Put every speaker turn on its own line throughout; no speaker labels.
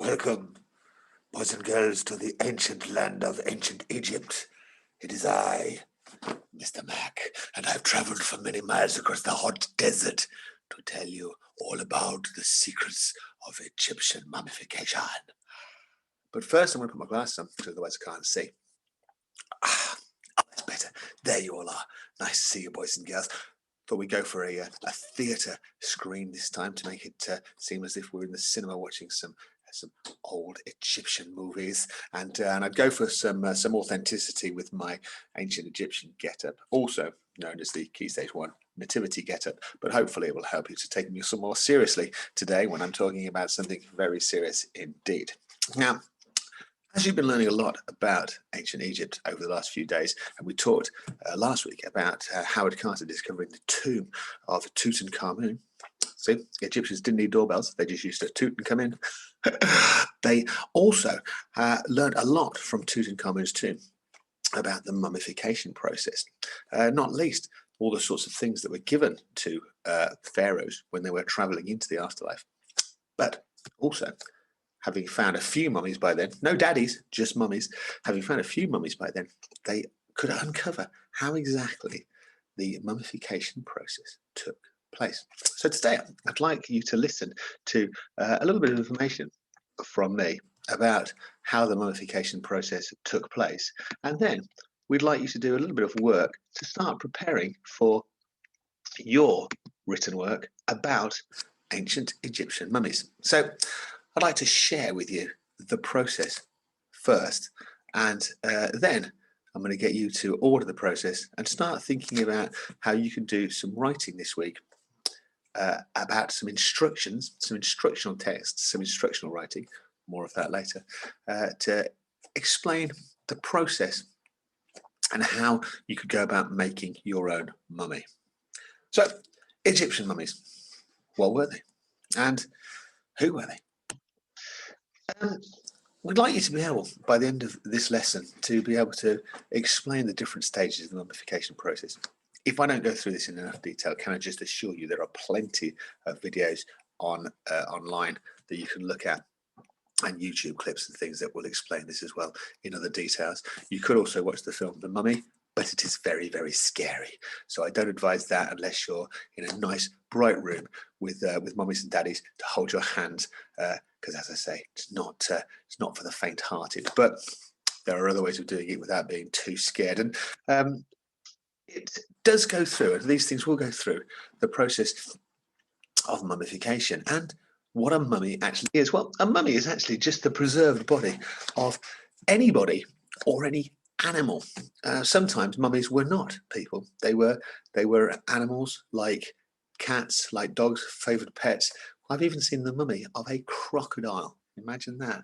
Welcome, boys and girls, to the ancient land of ancient Egypt. It is I, Mr. Mac, and I've traveled for many miles across the hot desert to tell you all about the secrets of Egyptian mummification. But first, I'm going to put my glasses on, because otherwise I can't see. That's better. There you all are. Nice to see you, boys and girls. Thought we'd go for a theatre screen this time to make it seem as if we're in the cinema watching some old Egyptian movies, and I'd go for some authenticity with my ancient Egyptian getup, also known as the Key Stage 1 Nativity getup. But hopefully it will help you to take me some more seriously today when I'm talking about something very serious indeed. Now, as you've been learning a lot about ancient Egypt over the last few days, and we talked last week about Howard Carter discovering the tomb of Tutankhamun. See, the Egyptians didn't need doorbells, they just used a toot and come in. They also learned a lot from Tutankhamun's tomb about the mummification process, not least all the sorts of things that were given to pharaohs when they were traveling into the afterlife. But also, having found a few mummies by then, no daddies, just mummies, having found a few mummies by then, they could uncover how exactly the mummification process took place. So today I'd like you to listen to a little bit of information from me about how the mummification process took place, and then we'd like you to do a little bit of work to start preparing for your written work about ancient Egyptian mummies. So I'd like to share with you the process first, and then I'm going to get you to order the process and start thinking about how you can do some writing this week about some instructions, some instructional texts, some instructional writing, more of that later, to explain the process and how you could go about making your own mummy. So, Egyptian mummies, what were they? And who were they? We'd like you to be able, by the end of this lesson, to be able to explain the different stages of the mummification process. If I don't go through this in enough detail, can I just assure you there are plenty of videos online that you can look at, and YouTube clips and things that will explain this as well in other details. You could also watch the film The Mummy, but it is very, very scary. So I don't advise that unless you're in a nice, bright room with mummies and daddies to hold your hands, because as I say, it's not for the faint-hearted. But there are other ways of doing it without being too scared. And it does go through, and these things will go through the process of mummification. And what a mummy actually is. Well, a mummy is actually just the preserved body of anybody or any animal. Sometimes mummies were not people. They were animals like cats, like dogs, favoured pets. I've even seen the mummy of a crocodile. Imagine that.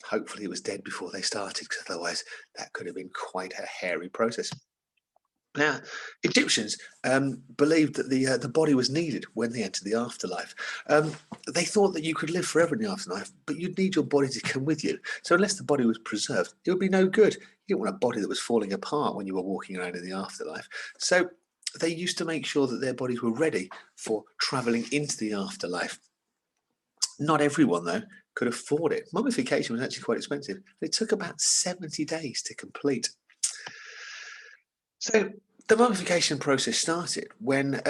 Hopefully it was dead before they started, because otherwise that could have been quite a hairy process. Now, Egyptians believed that the body was needed when they entered the afterlife. They thought that you could live forever in the afterlife, but you'd need your body to come with you. So unless the body was preserved, it would be no good. You didn't want a body that was falling apart when you were walking around in the afterlife. So they used to make sure that their bodies were ready for travelling into the afterlife. Not everyone, though, could afford it. Mummification was actually quite expensive. It took about 70 days to complete. So the mummification process started when,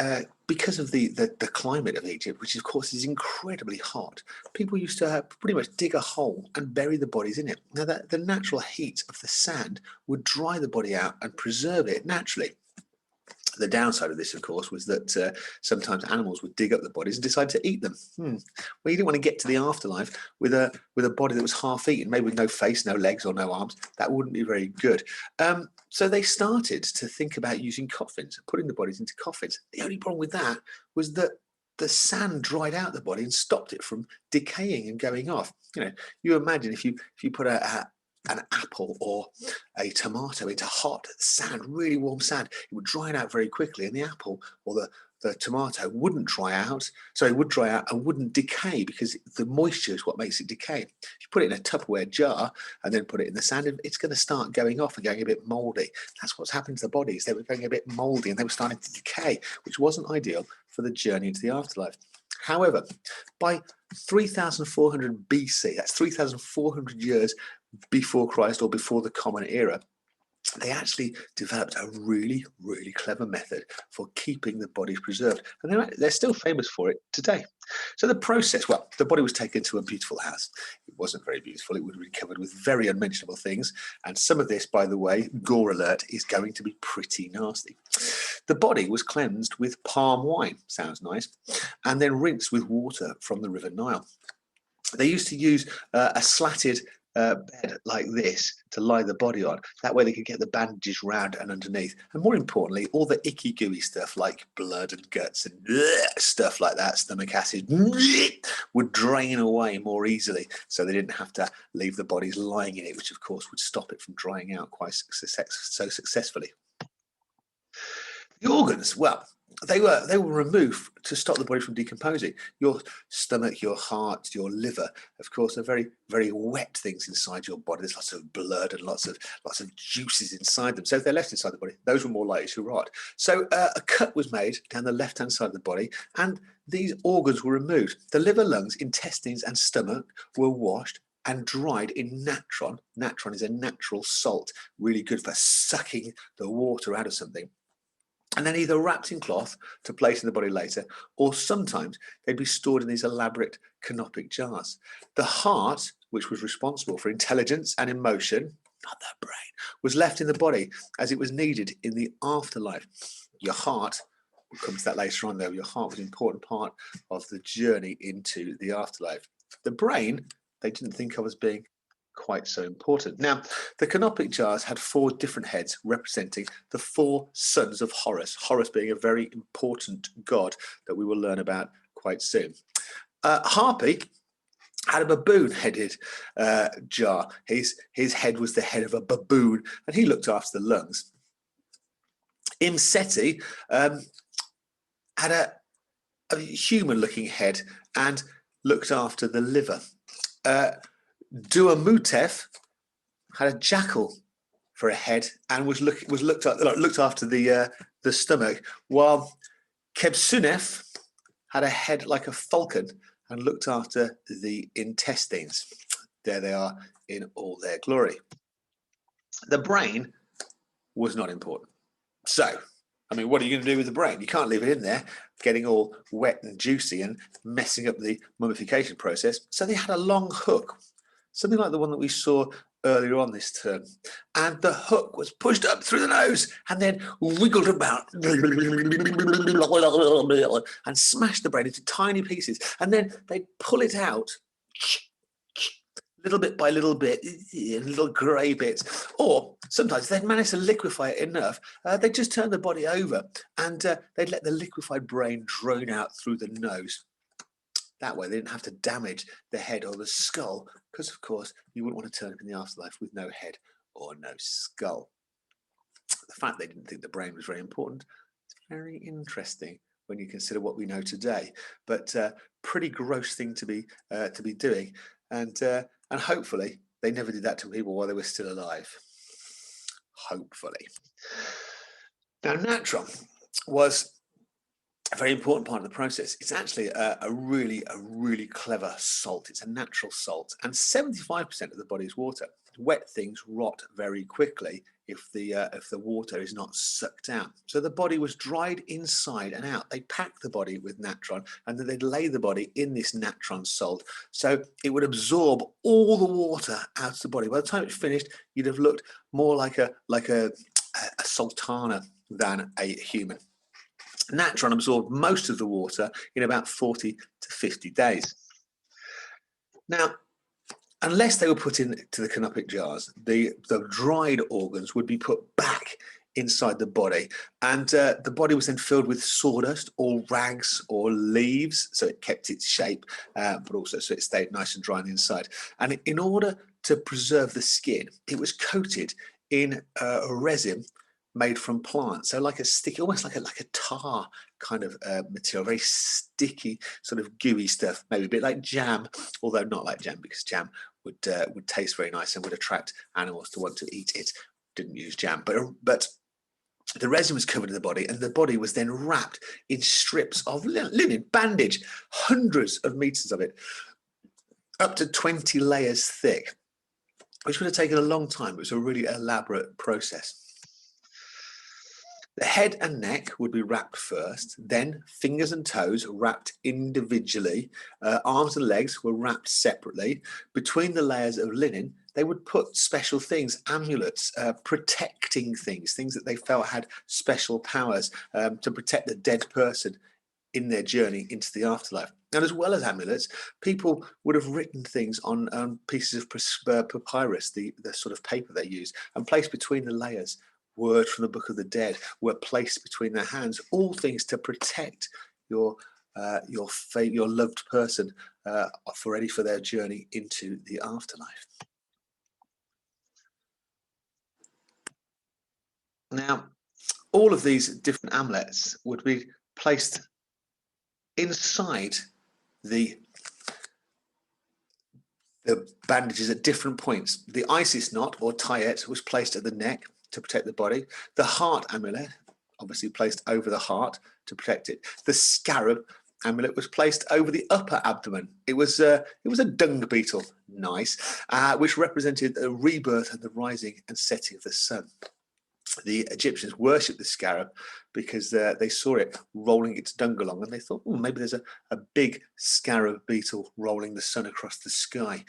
because of the climate of Egypt, which of course is incredibly hot, people used to pretty much dig a hole and bury the bodies in it. Now, the natural heat of the sand would dry the body out and preserve it naturally. The downside of this, of course, was that sometimes animals would dig up the bodies and decide to eat them. Well, you didn't want to get to the afterlife with a body that was half eaten, maybe with no face, no legs, or no arms. That wouldn't be very good. So they started to think about using coffins, putting the bodies into coffins. The only problem with that was that the sand dried out the body and stopped it from decaying and going off. You imagine if you put an apple or a tomato into hot sand, really warm sand, it would dry it out very quickly, and the apple or the tomato wouldn't dry out. So it would dry out and wouldn't decay, because the moisture is what makes it decay. If you put it in a Tupperware jar and then put it in the sand, it's going to start going off and going a bit mouldy. That's what's happened to the bodies. They were going a bit mouldy and they were starting to decay, which wasn't ideal for the journey into the afterlife. However, by 3,400 BC, that's 3,400 years before Christ or before the Common Era, they actually developed a really, really clever method for keeping the bodies preserved. And they're still famous for it today. So the process, well, the body was taken to a beautiful house. It wasn't very beautiful. It would be covered with very unmentionable things. And some of this, by the way, gore alert, is going to be pretty nasty. The body was cleansed with palm wine, sounds nice, and then rinsed with water from the River Nile. They used to use a slatted bed like this to lie the body on. That way they could get the bandages round and underneath. And more importantly, all the icky gooey stuff like blood and guts and stuff like that, stomach acid, would drain away more easily. So they didn't have to leave the bodies lying in it, which of course would stop it from drying out quite so successfully. The organs, well, they were removed to stop the body from decomposing. Your stomach, your heart, your liver, of course, are very, very wet things inside your body. There's lots of blood and lots of juices inside them. So if they're left inside the body, those were more likely to rot. So a cut was made down the left-hand side of the body, and these organs were removed. The liver, lungs, intestines, and stomach were washed and dried in natron. Natron is a natural salt, really good for sucking the water out of something. And then either wrapped in cloth to place in the body later, or sometimes they'd be stored in these elaborate canopic jars. The heart, which was responsible for intelligence and emotion, not the brain, was left in the body as it was needed in the afterlife. Your heart, we'll come to that later on though, your heart was an important part of the journey into the afterlife. The brain, they didn't think of as being quite so important. Now, the canopic jars had 4 different heads representing the 4 sons of Horus, Horus being a very important god that we will learn about quite soon. Harpy had a baboon-headed jar. His head was the head of a baboon, and he looked after the lungs. Imseti had a human-looking head and looked after the liver. Duamutef had a jackal for a head and was looked after the stomach, while Kebsunef had a head like a falcon and looked after the intestines. There they are in all their glory. The brain was not important. So, I mean, what are you going to do with the brain? You can't leave it in there getting all wet and juicy and messing up the mummification process. So they had a long hook, something like the one that we saw earlier on this term. And the hook was pushed up through the nose and then wiggled about and smashed the brain into tiny pieces. And then they'd pull it out little bit by little bit, little grey bits. Or sometimes they'd manage to liquefy it enough, they'd just turn the body over and they'd let the liquefied brain drone out through the nose. That way they didn't have to damage the head or the skull, because of course you wouldn't want to turn up in the afterlife with no head or no skull. The fact they didn't think the brain was very important is very interesting when you consider what we know today, but pretty gross thing to be doing, and hopefully they never did that to people while they were still alive. Hopefully. Now, natron was a very important part of the process. It's actually a really clever salt. It's a natural salt, and 75% of the body is water. Wet things rot very quickly if the water is not sucked out. So the body was dried inside and out. They packed the body with natron, and then they'd lay the body in this natron salt, so it would absorb all the water out of the body. By the time it's finished, you'd have looked more like a sultana than a human. Natron absorbed most of the water in about 40 to 50 days. Now, unless they were put into the canopic jars, the dried organs would be put back inside the body, and the body was then filled with sawdust or rags or leaves, so it kept its shape, but also so it stayed nice and dry on the inside. And in order to preserve the skin, it was coated in a resin made from plants, so like a sticky, almost like a tar kind of material, very sticky, sort of gooey stuff, maybe a bit like jam, although not like jam, because jam would taste very nice and would attract animals to want to eat it. Didn't use jam, but the resin was covered in the body, and the body was then wrapped in strips of linen, bandage, hundreds of meters of it, up to 20 layers thick, which would have taken a long time. It was a really elaborate process. The head and neck would be wrapped first, then fingers and toes wrapped individually. Arms and legs were wrapped separately. Between the layers of linen, they would put special things, amulets, protecting things that they felt had special powers to protect the dead person in their journey into the afterlife. And as well as amulets, people would have written things on pieces of papyrus, the sort of paper they use, and placed between the layers. Words from the Book of the Dead were placed between their hands, all things to protect your your loved person for ready for their journey into the afterlife. Now, all of these different amulets would be placed inside the bandages at different points. The Isis knot or tayet was placed at the neck to protect the body. The heart amulet, obviously placed over the heart to protect it. The scarab amulet was placed over the upper abdomen. It was a dung beetle, nice, which represented the rebirth and the rising and setting of the sun. The Egyptians worshipped the scarab because they saw it rolling its dung along, and they thought, oh, maybe there's a big scarab beetle rolling the sun across the sky.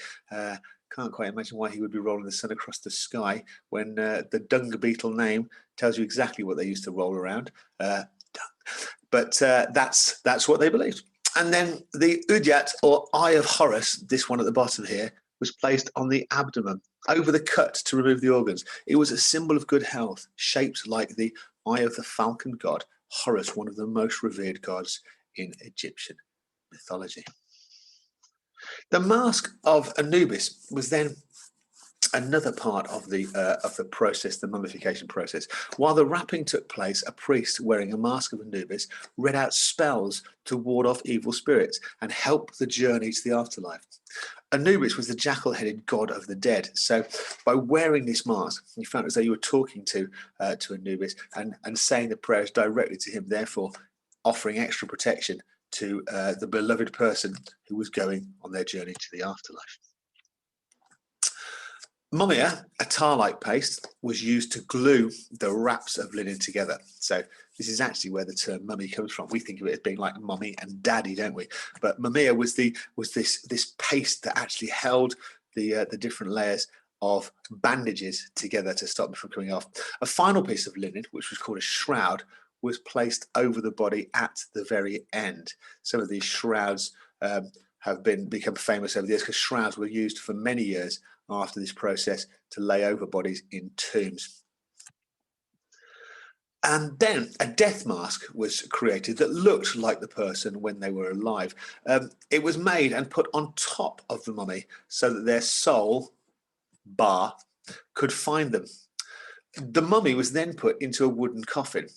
Can't quite imagine why he would be rolling the sun across the sky when the dung beetle name tells you exactly what they used to roll around. But that's what they believed. And then the Udyat, or Eye of Horus, this one at the bottom here, was placed on the abdomen, over the cut to remove the organs. It was a symbol of good health, shaped like the eye of the falcon god, Horus, one of the most revered gods in Egyptian mythology. The mask of Anubis was then another part of the process, the mummification process. While the wrapping took place, a priest wearing a mask of Anubis read out spells to ward off evil spirits and help the journey to the afterlife. Anubis was the jackal-headed god of the dead. So by wearing this mask, you felt as though you were talking to Anubis and saying the prayers directly to him, therefore offering extra protection to the beloved person who was going on their journey to the afterlife. Mummia, a tar-like paste, was used to glue the wraps of linen together. So this is actually where the term mummy comes from. We think of it as being like mummy and daddy, don't we? But mummia was this paste that actually held the different layers of bandages together to stop them from coming off. A final piece of linen, which was called a shroud, was placed over the body at the very end. Some of these shrouds have become famous over the years because shrouds were used for many years after this process to lay over bodies in tombs. And then a death mask was created that looked like the person when they were alive. It was made and put on top of the mummy so that their soul, Ba, could find them. The mummy was then put into a wooden coffin.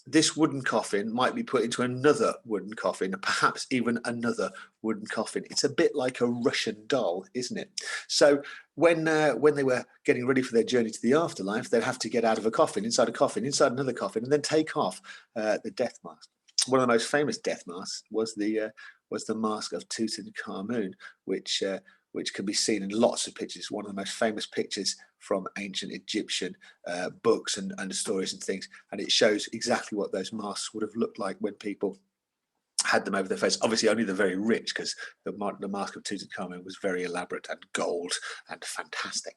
This wooden coffin might be put into another wooden coffin, perhaps even another wooden coffin. It's a bit like a Russian doll, isn't it? So when they were getting ready for their journey to the afterlife, they'd have to get out of a coffin, inside another coffin, and then take off the death mask. One of the most famous death masks was the mask of Tutankhamun, which can be seen in lots of pictures. One of the most famous pictures from ancient Egyptian books and stories and things. And it shows exactly what those masks would have looked like when people had them over their face. Obviously, only the very rich, because the mask of Tutankhamun was very elaborate and gold and fantastic.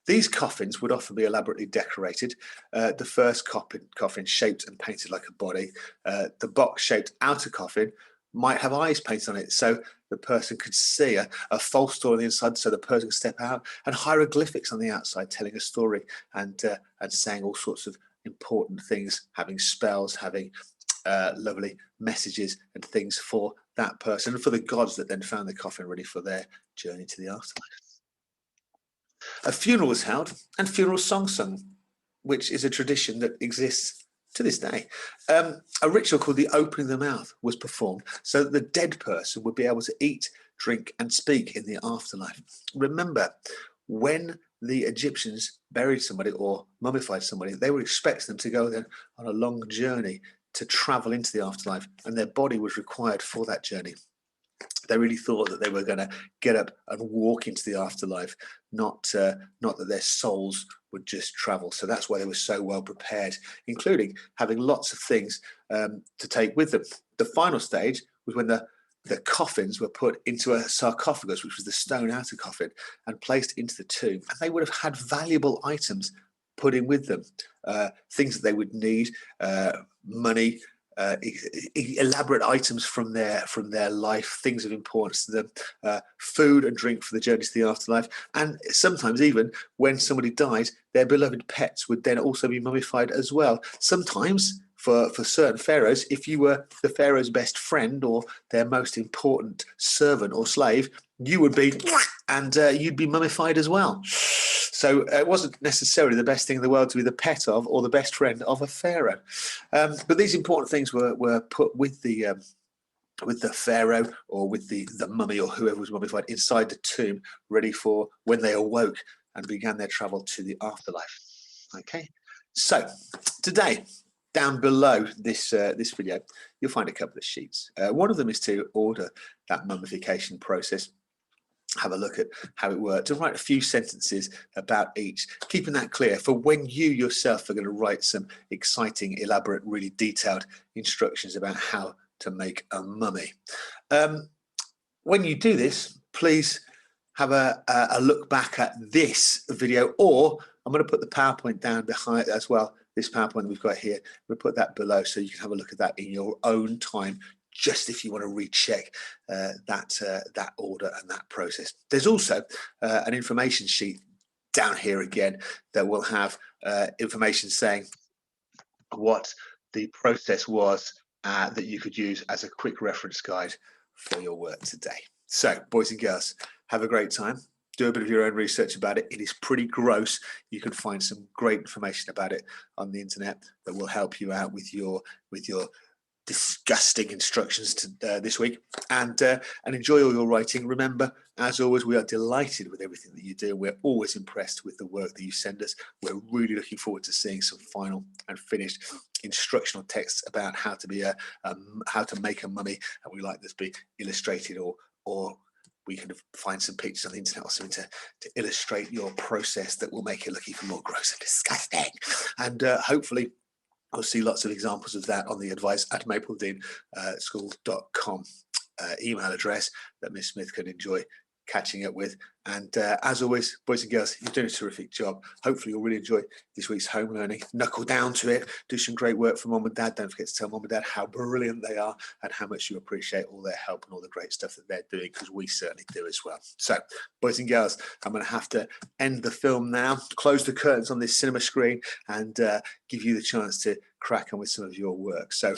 These coffins would often be elaborately decorated. The first coffin shaped and painted like a body. The box-shaped outer coffin might have eyes painted on it, so the person could see a false door on the inside, so the person could step out, and hieroglyphics on the outside telling a story and saying all sorts of important things, having spells, having lovely messages and things for that person and for the gods that then found the coffin ready for their journey to the afterlife. A funeral was held and funeral songs sung, which is a tradition that exists to this day. A ritual called the opening of the mouth was performed so that the dead person would be able to eat, drink and speak in the afterlife. Remember, when the Egyptians buried somebody or mummified somebody, they would expect them to go then on a long journey to travel into the afterlife, and their body was required for that journey. They really thought that they were going to get up and walk into the afterlife, not that their souls would just travel. So that's why they were so well prepared, including having lots of things to take with them. The final stage was when the coffins were put into a sarcophagus, which was the stone outer coffin, and placed into the tomb. And they would have had valuable items put in with them, things that they would need, money, elaborate items from their life, things of importance to them, food and drink for the journey to the afterlife, and sometimes even when somebody died, their beloved pets would then also be mummified as well. Sometimes for certain pharaohs, if you were the pharaoh's best friend or their most important servant or slave, you would be, and you'd be mummified as well. So it wasn't necessarily the best thing in the world to be the pet of or the best friend of a pharaoh. But these important things were put with the pharaoh or with the mummy or whoever was mummified inside the tomb, ready for when they awoke and began their travel to the afterlife. Okay, so today, down below this video, you'll find a couple of sheets. One of them is to order that mummification process, have a look at how it worked, and write a few sentences about each, keeping that clear for when you yourself are going to write some exciting, elaborate, really detailed instructions about how to make a mummy. When you do this, please have a look back at this video, or I'm going to put the PowerPoint down behind as well. This PowerPoint that we've got here, we'll put that below so you can have a look at that in your own time, just if you want to recheck that order and that process. There's also an information sheet down here again that will have information saying what the process was that you could use as a quick reference guide for your work today. So, boys and girls, have a great time. Do a bit of your own research about it. It is pretty gross. You can find some great information about it on the internet that will help you out with your disgusting instructions to this week, and enjoy all your writing. Remember, as always, we are delighted with everything that you do. We're always impressed with the work that you send us. We're really looking forward to seeing some final and finished instructional texts about how to how to make a mummy, and we like this to be illustrated, or we can find some pictures on the internet or something to illustrate your process that will make it look even more gross and disgusting. And hopefully I'll see lots of examples of that on the advice@mapledeanschool.com email address that Miss Smith can enjoy catching up with. And as always, boys and girls, you're doing a terrific job. Hopefully you'll really enjoy this week's home learning. Knuckle down to it. Do some great work for mum and dad. Don't forget to tell mum and dad how brilliant they are and how much you appreciate all their help and all the great stuff that they're doing, because we certainly do as well. So, boys and girls, I'm going to have to end the film now, close the curtains on this cinema screen, and give you the chance to crack on with some of your work. So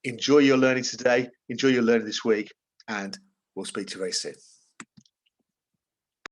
enjoy your learning today. Enjoy your learning this week, and we'll speak to you very soon.